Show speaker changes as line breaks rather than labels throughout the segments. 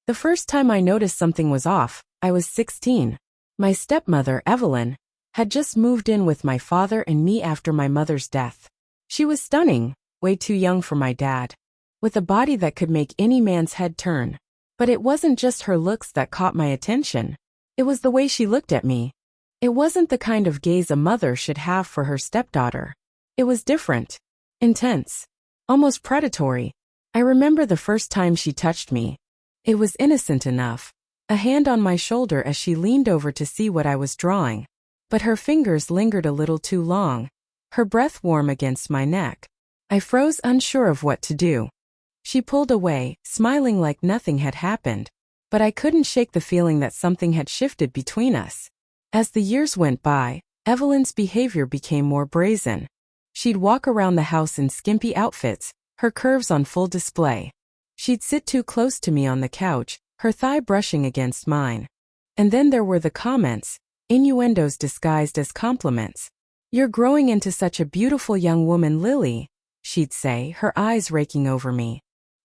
The first time I noticed something was off, I was 16. My stepmother, Evelyn, had just moved in with my father and me after my mother's death. She was stunning, way too young for my dad, with a body that could make any man's head turn. But it wasn't just her looks that caught my attention. It was the way she looked at me. It wasn't the kind of gaze a mother should have for her stepdaughter. It was different. Intense. Almost predatory. I remember the first time she touched me. It was innocent enough. A hand on my shoulder as she leaned over to see what I was drawing. But her fingers lingered a little too long. Her breath warm against my neck. I froze, unsure of what to do. She pulled away, smiling like nothing had happened. But I couldn't shake the feeling that something had shifted between us. As the years went by, Evelyn's behavior became more brazen. She'd walk around the house in skimpy outfits, her curves on full display. She'd sit too close to me on the couch, her thigh brushing against mine. And then there were the comments, innuendos disguised as compliments. "You're growing into such a beautiful young woman, Lily," she'd say, her eyes raking over me.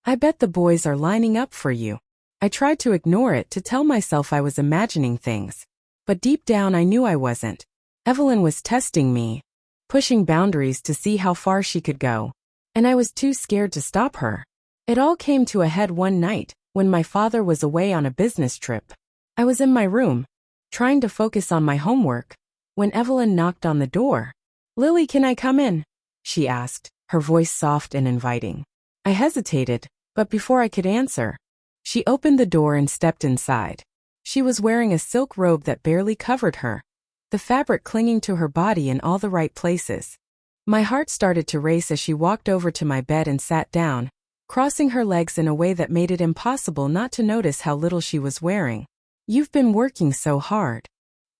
"I bet the boys are lining up for you." I tried to ignore it, to tell myself I was imagining things. But deep down I knew I wasn't. Evelyn was testing me, pushing boundaries to see how far she could go. And I was too scared to stop her. It all came to a head one night, when my father was away on a business trip. I was in my room, trying to focus on my homework, when Evelyn knocked on the door. "Lily, can I come in?" she asked, her voice soft and inviting. I hesitated, but before I could answer, she opened the door and stepped inside. She was wearing a silk robe that barely covered her, the fabric clinging to her body in all the right places. My heart started to race as she walked over to my bed and sat down, crossing her legs in a way that made it impossible not to notice how little she was wearing. "You've been working so hard,"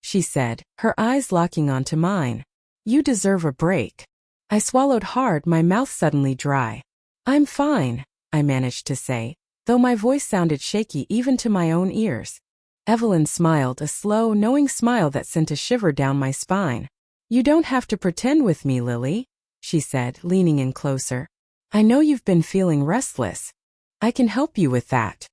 she said, her eyes locking onto mine. "You deserve a break." I swallowed hard, my mouth suddenly dry. "I'm fine," I managed to say, though my voice sounded shaky even to my own ears. Evelyn smiled, a slow, knowing smile that sent a shiver down my spine. "You don't have to pretend with me, Lily," she said, leaning in closer. "I know you've been feeling restless. I can help you with that."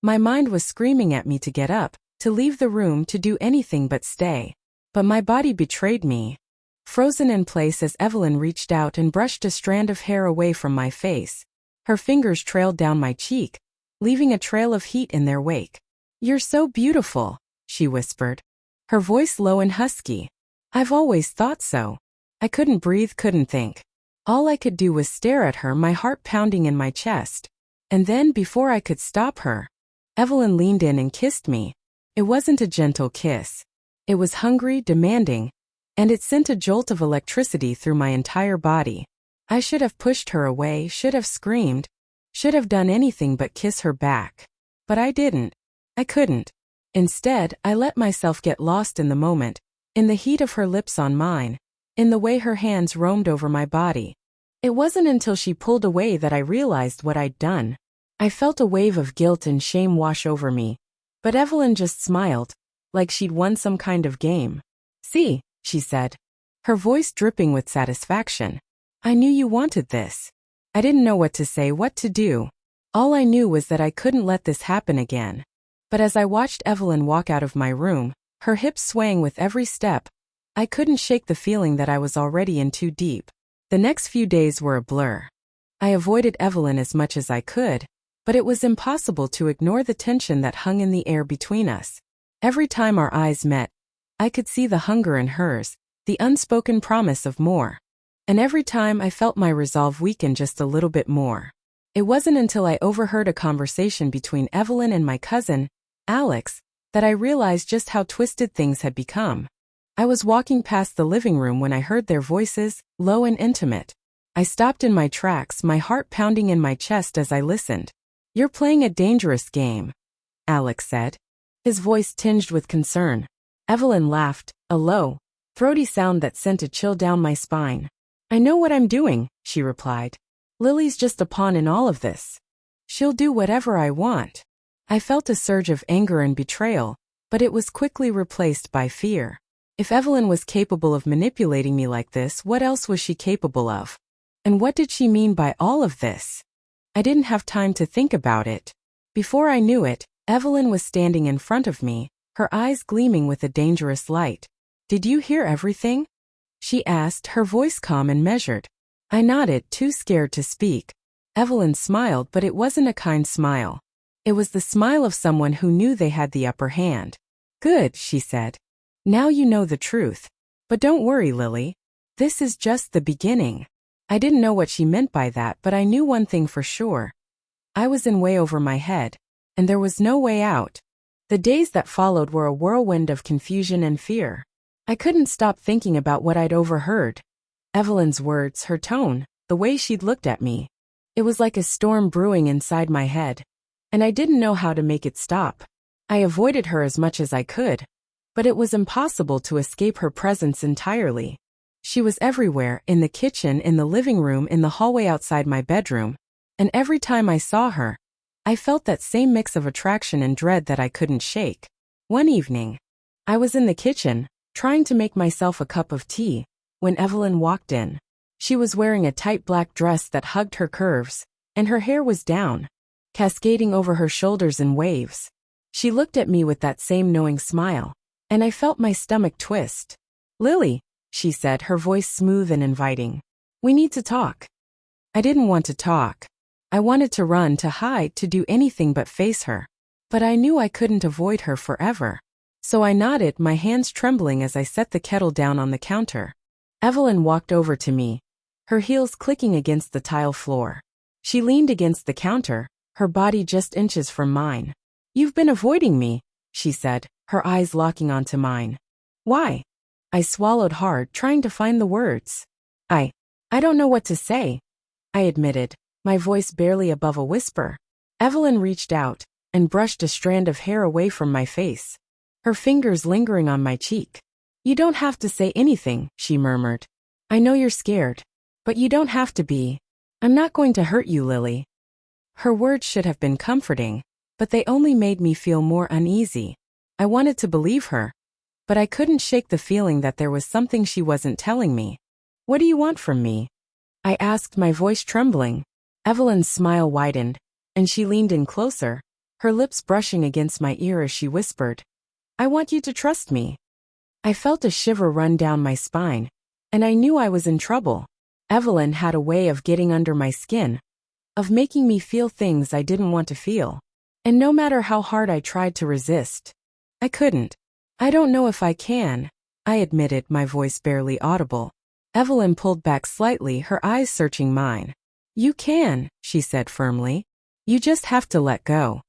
My mind was screaming at me to get up, to leave the room, to do anything but stay. But my body betrayed me. Frozen in place as Evelyn reached out and brushed a strand of hair away from my face. Her fingers trailed down my cheek, leaving a trail of heat in their wake. "You're so beautiful," she whispered, her voice low and husky. "I've always thought so." I couldn't breathe, couldn't think. All I could do was stare at her, my heart pounding in my chest. And then, before I could stop her, Evelyn leaned in and kissed me. It wasn't a gentle kiss. It was hungry, demanding, and it sent a jolt of electricity through my entire body. I should have pushed her away, should have screamed, should have done anything but kiss her back. But I didn't. I couldn't. Instead, I let myself get lost in the moment, in the heat of her lips on mine, in the way her hands roamed over my body. It wasn't until she pulled away that I realized what I'd done. I felt a wave of guilt and shame wash over me. But Evelyn just smiled, like she'd won some kind of game. "See," she said, her voice dripping with satisfaction. "I knew you wanted this." I didn't know what to say, what to do. All I knew was that I couldn't let this happen again. But as I watched Evelyn walk out of my room, her hips swaying with every step, I couldn't shake the feeling that I was already in too deep. The next few days were a blur. I avoided Evelyn as much as I could, but it was impossible to ignore the tension that hung in the air between us. Every time our eyes met, I could see the hunger in hers, the unspoken promise of more. And every time I felt my resolve weaken just a little bit more. It wasn't until I overheard a conversation between Evelyn and my cousin, Alex, that I realized just how twisted things had become. I was walking past the living room when I heard their voices, low and intimate. I stopped in my tracks, my heart pounding in my chest as I listened. "You're playing a dangerous game," Alex said, his voice tinged with concern. Evelyn laughed, a low, throaty sound that sent a chill down my spine. "I know what I'm doing," she replied. "Lily's just a pawn in all of this. She'll do whatever I want." I felt a surge of anger and betrayal, but it was quickly replaced by fear. If Evelyn was capable of manipulating me like this, what else was she capable of? And what did she mean by all of this? I didn't have time to think about it. Before I knew it, Evelyn was standing in front of me, her eyes gleaming with a dangerous light. "Did you hear everything?" she asked, her voice calm and measured. I nodded, too scared to speak. Evelyn smiled, but it wasn't a kind smile. It was the smile of someone who knew they had the upper hand. "Good," she said. "Now you know the truth. But don't worry, Lily. This is just the beginning." I didn't know what she meant by that, but I knew one thing for sure. I was in way over my head, and there was no way out. The days that followed were a whirlwind of confusion and fear. I couldn't stop thinking about what I'd overheard. Evelyn's words, her tone, the way she'd looked at me. It was like a storm brewing inside my head, and I didn't know how to make it stop. I avoided her as much as I could, but it was impossible to escape her presence entirely. She was everywhere, in the kitchen, in the living room, in the hallway outside my bedroom, and every time I saw her, I felt that same mix of attraction and dread that I couldn't shake. One evening, I was in the kitchen, trying to make myself a cup of tea, when Evelyn walked in. She was wearing a tight black dress that hugged her curves, and her hair was down, cascading over her shoulders in waves. She looked at me with that same knowing smile, and I felt my stomach twist. "Lily," she said, her voice smooth and inviting. "We need to talk." I didn't want to talk. I wanted to run, to hide, to do anything but face her. But I knew I couldn't avoid her forever. So I nodded, my hands trembling as I set the kettle down on the counter. Evelyn walked over to me, her heels clicking against the tile floor. She leaned against the counter, her body just inches from mine. "You've been avoiding me," she said, her eyes locking onto mine. "Why?" I swallowed hard, trying to find the words. I don't know what to say," I admitted, my voice barely above a whisper. Evelyn reached out and brushed a strand of hair away from my face, her fingers lingering on my cheek. "You don't have to say anything," she murmured. "I know you're scared, but you don't have to be. I'm not going to hurt you, Lily." Her words should have been comforting, but they only made me feel more uneasy. I wanted to believe her, but I couldn't shake the feeling that there was something she wasn't telling me. "What do you want from me?" I asked, my voice trembling. Evelyn's smile widened, and she leaned in closer, her lips brushing against my ear as she whispered, "I want you to trust me." I felt a shiver run down my spine, and I knew I was in trouble. Evelyn had a way of getting under my skin, of making me feel things I didn't want to feel. And no matter how hard I tried to resist, I couldn't. "I don't know if I can," I admitted, my voice barely audible. Evelyn pulled back slightly, her eyes searching mine. "You can," she said firmly. "You just have to let go."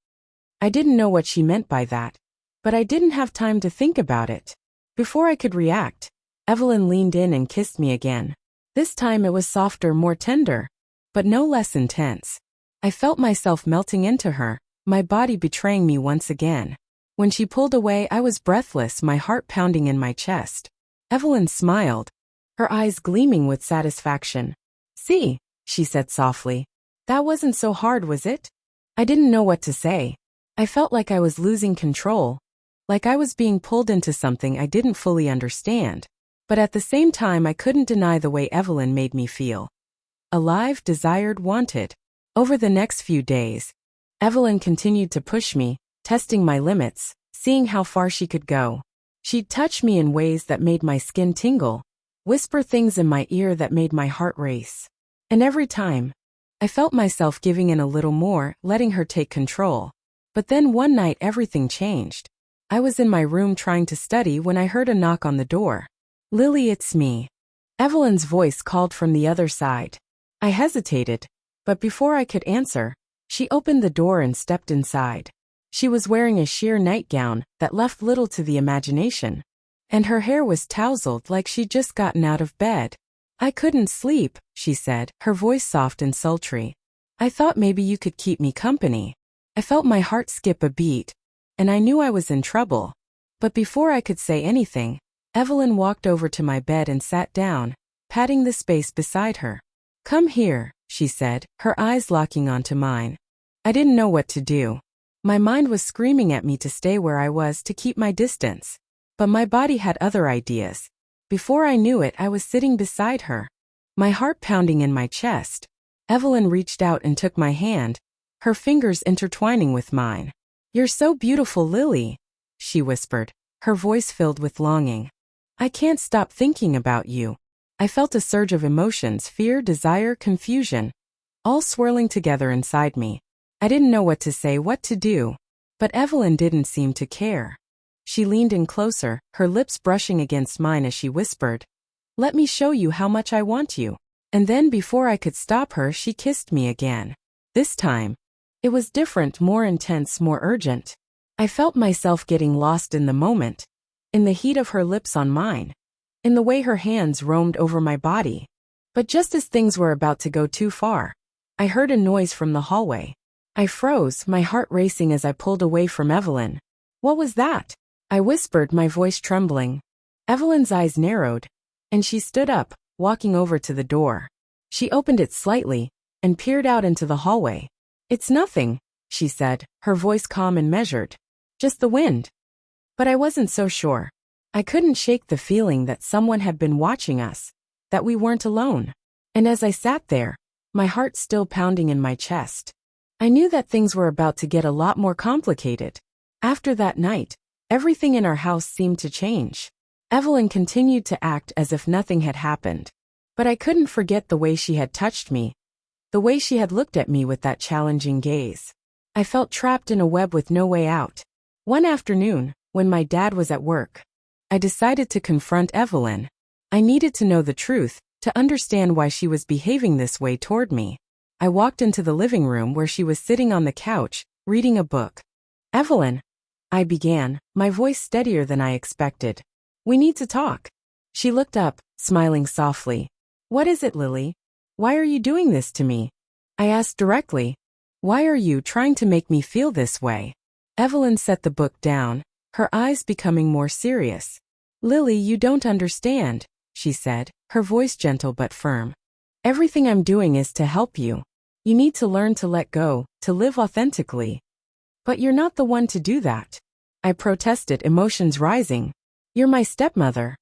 I didn't know what she meant by that, but I didn't have time to think about it. Before I could react, Evelyn leaned in and kissed me again. This time it was softer, more tender, but no less intense. I felt myself melting into her, my body betraying me once again. When she pulled away, I was breathless, my heart pounding in my chest. Evelyn smiled, her eyes gleaming with satisfaction. "See," she said softly. "That wasn't so hard, was it?" I didn't know what to say. I felt like I was losing control, like I was being pulled into something I didn't fully understand. But at the same time, I couldn't deny the way Evelyn made me feel. Alive, desired, wanted. Over the next few days, Evelyn continued to push me, testing my limits, seeing how far she could go. She'd touch me in ways that made my skin tingle, whisper things in my ear that made my heart race. And every time, I felt myself giving in a little more, letting her take control. But then one night everything changed. I was in my room trying to study when I heard a knock on the door. "Lily, it's me." Evelyn's voice called from the other side. I hesitated, but before I could answer, she opened the door and stepped inside. She was wearing a sheer nightgown that left little to the imagination, and her hair was tousled like she'd just gotten out of bed. "I couldn't sleep," she said, her voice soft and sultry. "I thought maybe you could keep me company." I felt my heart skip a beat, and I knew I was in trouble. But before I could say anything, Evelyn walked over to my bed and sat down, patting the space beside her. "Come here," she said, her eyes locking onto mine. I didn't know what to do. My mind was screaming at me to stay where I was, to keep my distance. But my body had other ideas. Before I knew it, I was sitting beside her, my heart pounding in my chest. Evelyn reached out and took my hand, her fingers intertwining with mine. "You're so beautiful, Lily," she whispered, her voice filled with longing. "I can't stop thinking about you." I felt a surge of emotions, fear, desire, confusion, all swirling together inside me. I didn't know what to say, what to do. But Evelyn didn't seem to care. She leaned in closer, her lips brushing against mine as she whispered, "Let me show you how much I want you." And then before I could stop her, she kissed me again. This time, it was different, more intense, more urgent. I felt myself getting lost in the moment, in the heat of her lips on mine, in the way her hands roamed over my body. But just as things were about to go too far, I heard a noise from the hallway. I froze, my heart racing as I pulled away from Evelyn. "What was that?" I whispered, my voice trembling. Evelyn's eyes narrowed, and she stood up, walking over to the door. She opened it slightly and peered out into the hallway. "It's nothing," she said, her voice calm and measured. "Just the wind." But I wasn't so sure. I couldn't shake the feeling that someone had been watching us, that we weren't alone. And as I sat there, my heart still pounding in my chest, I knew that things were about to get a lot more complicated. After that night, everything in our house seemed to change. Evelyn continued to act as if nothing had happened. But I couldn't forget the way she had touched me, the way she had looked at me with that challenging gaze. I felt trapped in a web with no way out. One afternoon, when my dad was at work, I decided to confront Evelyn. I needed to know the truth, to understand why she was behaving this way toward me. I walked into the living room where she was sitting on the couch, reading a book. "Evelyn," I began, my voice steadier than I expected. "We need to talk." She looked up, smiling softly. "What is it, Lily? Why are you doing this to me?" I asked directly. "Why are you trying to make me feel this way?" Evelyn set the book down, her eyes becoming more serious. "Lily, you don't understand," she said, her voice gentle but firm. "Everything I'm doing is to help you. You need to learn to let go, to live authentically." "But you're not the one to do that," I protested, emotions rising. "You're my stepmother.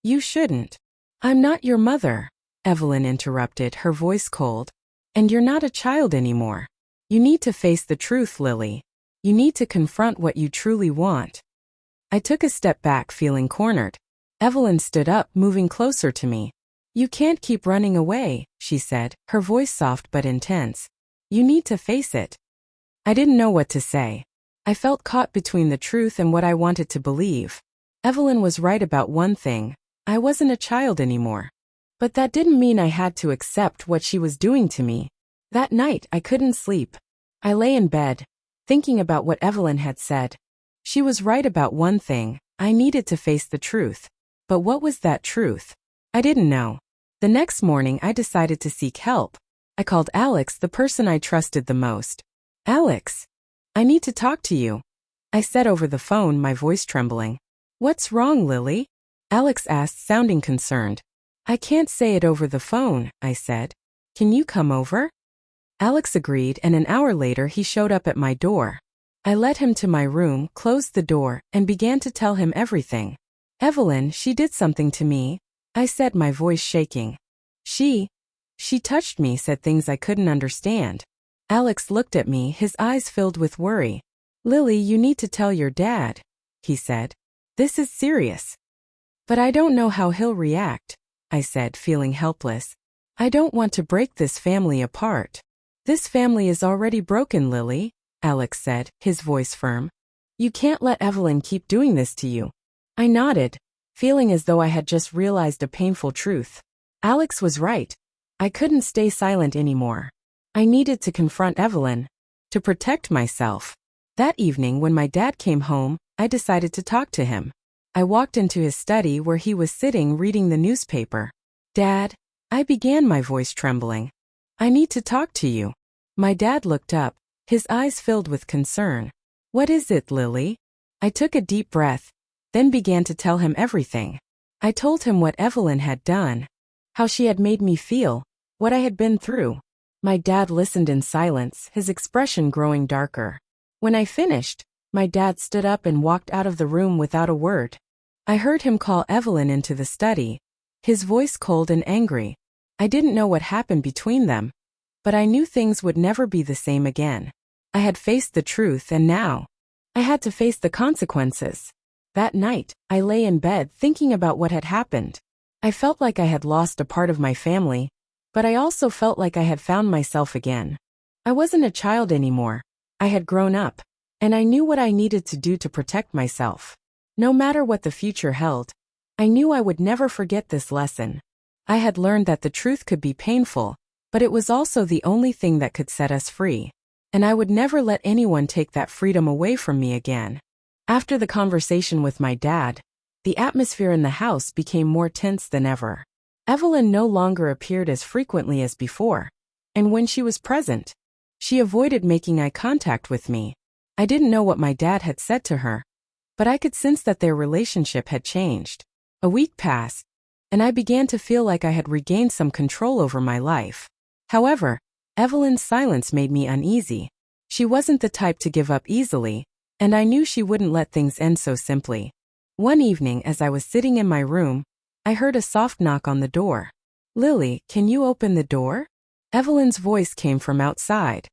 You shouldn't." "I'm not your mother," Evelyn interrupted, her voice cold. "And you're not a child anymore. You need to face the truth, Lily. You need to confront what you truly want." I took a step back, feeling cornered. Evelyn stood up, moving closer to me. "You can't keep running away," she said, her voice soft but intense. "You need to face it." I didn't know what to say. I felt caught between the truth and what I wanted to believe. Evelyn was right about one thing. I wasn't a child anymore. But that didn't mean I had to accept what she was doing to me. That night, I couldn't sleep. I lay in bed, thinking about what Evelyn had said. She was right about one thing. I needed to face the truth. But what was that truth? I didn't know. The next morning, I decided to seek help. I called Alex, the person I trusted the most. "Alex, I need to talk to you," I said over the phone, my voice trembling. "What's wrong, Lily?" Alex asked, sounding concerned. "I can't say it over the phone," I said. "Can you come over?" Alex agreed, and an hour later he showed up at my door. I led him to my room, closed the door, and began to tell him everything. "Evelyn, she did something to me," I said, my voice shaking. She touched me, said things I couldn't understand." Alex looked at me, his eyes filled with worry. "Lily, you need to tell your dad," he said. "This is serious." "But I don't know how he'll react," I said, feeling helpless. "I don't want to break this family apart." "This family is already broken, Lily," Alex said, his voice firm. "You can't let Evelyn keep doing this to you." I nodded, feeling as though I had just realized a painful truth. Alex was right. I couldn't stay silent anymore. I needed to confront Evelyn, to protect myself. That evening, when my dad came home, I decided to talk to him. I walked into his study where he was sitting reading the newspaper. "Dad," I began, my voice trembling. "I need to talk to you." My dad looked up, his eyes filled with concern. "What is it, Lily?" I took a deep breath, then began to tell him everything. I told him what Evelyn had done, how she had made me feel, what I had been through. My dad listened in silence, his expression growing darker. When I finished, my dad stood up and walked out of the room without a word. I heard him call Evelyn into the study, his voice cold and angry. I didn't know what happened between them, but I knew things would never be the same again. I had faced the truth, and now, I had to face the consequences. That night, I lay in bed thinking about what had happened. I felt like I had lost a part of my family, but I also felt like I had found myself again. I wasn't a child anymore. I had grown up, and I knew what I needed to do to protect myself. No matter what the future held, I knew I would never forget this lesson. I had learned that the truth could be painful, but it was also the only thing that could set us free. And I would never let anyone take that freedom away from me again. After the conversation with my dad, the atmosphere in the house became more tense than ever. Evelyn no longer appeared as frequently as before, and when she was present, she avoided making eye contact with me. I didn't know what my dad had said to her, but I could sense that their relationship had changed. A week passed, and I began to feel like I had regained some control over my life. However, Evelyn's silence made me uneasy. She wasn't the type to give up easily, and I knew she wouldn't let things end so simply. One evening as I was sitting in my room, I heard a soft knock on the door. "Lily, can you open the door?" Evelyn's voice came from outside.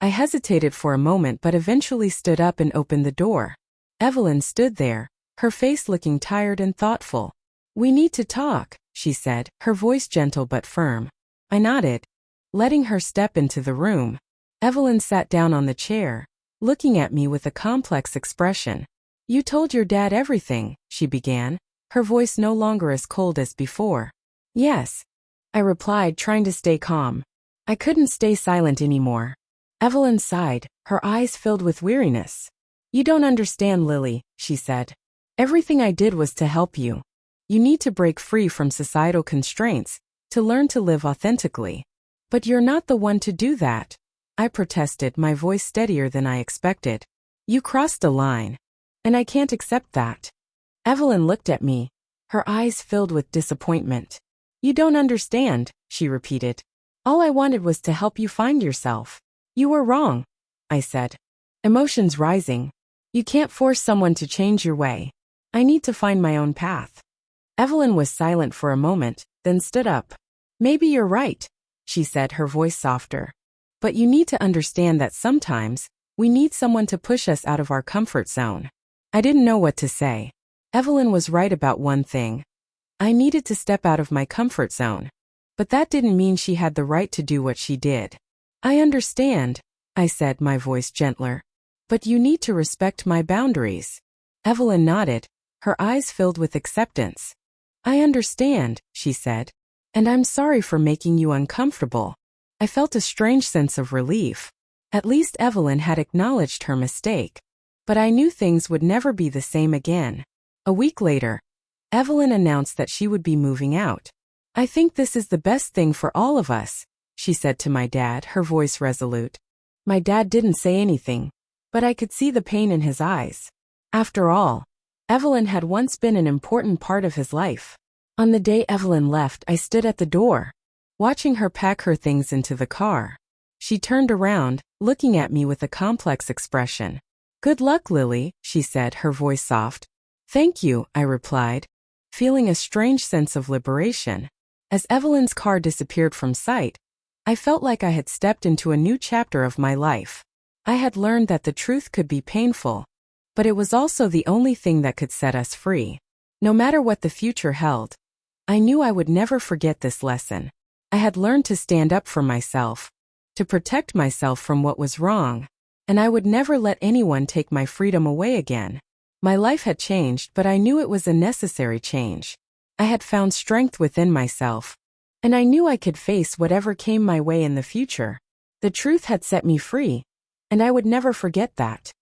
I hesitated for a moment but eventually stood up and opened the door. Evelyn stood there, her face looking tired and thoughtful. "We need to talk," she said, her voice gentle but firm. I nodded, letting her step into the room. Evelyn sat down on the chair, looking at me with a complex expression. "You told your dad everything," she began, her voice no longer as cold as before. "Yes," I replied, trying to stay calm. I couldn't stay silent anymore. Evelyn sighed, her eyes filled with weariness. "You don't understand, Lily," she said. "Everything I did was to help you. You need to break free from societal constraints, to learn to live authentically. But you're not the one to do that," I protested, my voice steadier than I expected. "You crossed a line, and I can't accept that." Evelyn looked at me, her eyes filled with disappointment. "You don't understand," she repeated. "All I wanted was to help you find yourself." "You were wrong," I said, emotions rising. "You can't force someone to change your way. I need to find my own path." Evelyn was silent for a moment, then stood up. "Maybe you're right," she said, her voice softer. "But you need to understand that sometimes, we need someone to push us out of our comfort zone." I didn't know what to say. Evelyn was right about one thing. I needed to step out of my comfort zone. But that didn't mean she had the right to do what she did. "I understand," I said, my voice gentler. "But you need to respect my boundaries." Evelyn nodded, her eyes filled with acceptance. "I understand," she said. "And I'm sorry for making you uncomfortable." I felt a strange sense of relief. At least Evelyn had acknowledged her mistake. But I knew things would never be the same again. A week later, Evelyn announced that she would be moving out. "I think this is the best thing for all of us," she said to my dad, her voice resolute. My dad didn't say anything, but I could see the pain in his eyes. After all, Evelyn had once been an important part of his life. On the day Evelyn left, I stood at the door, watching her pack her things into the car. She turned around, looking at me with a complex expression. "Good luck, Lily," she said, her voice soft. "Thank you," I replied, feeling a strange sense of liberation. As Evelyn's car disappeared from sight, I felt like I had stepped into a new chapter of my life. I had learned that the truth could be painful, but it was also the only thing that could set us free. No matter what the future held, I knew I would never forget this lesson. I had learned to stand up for myself, to protect myself from what was wrong, and I would never let anyone take my freedom away again. My life had changed, but I knew it was a necessary change. I had found strength within myself, and I knew I could face whatever came my way in the future. The truth had set me free, and I would never forget that.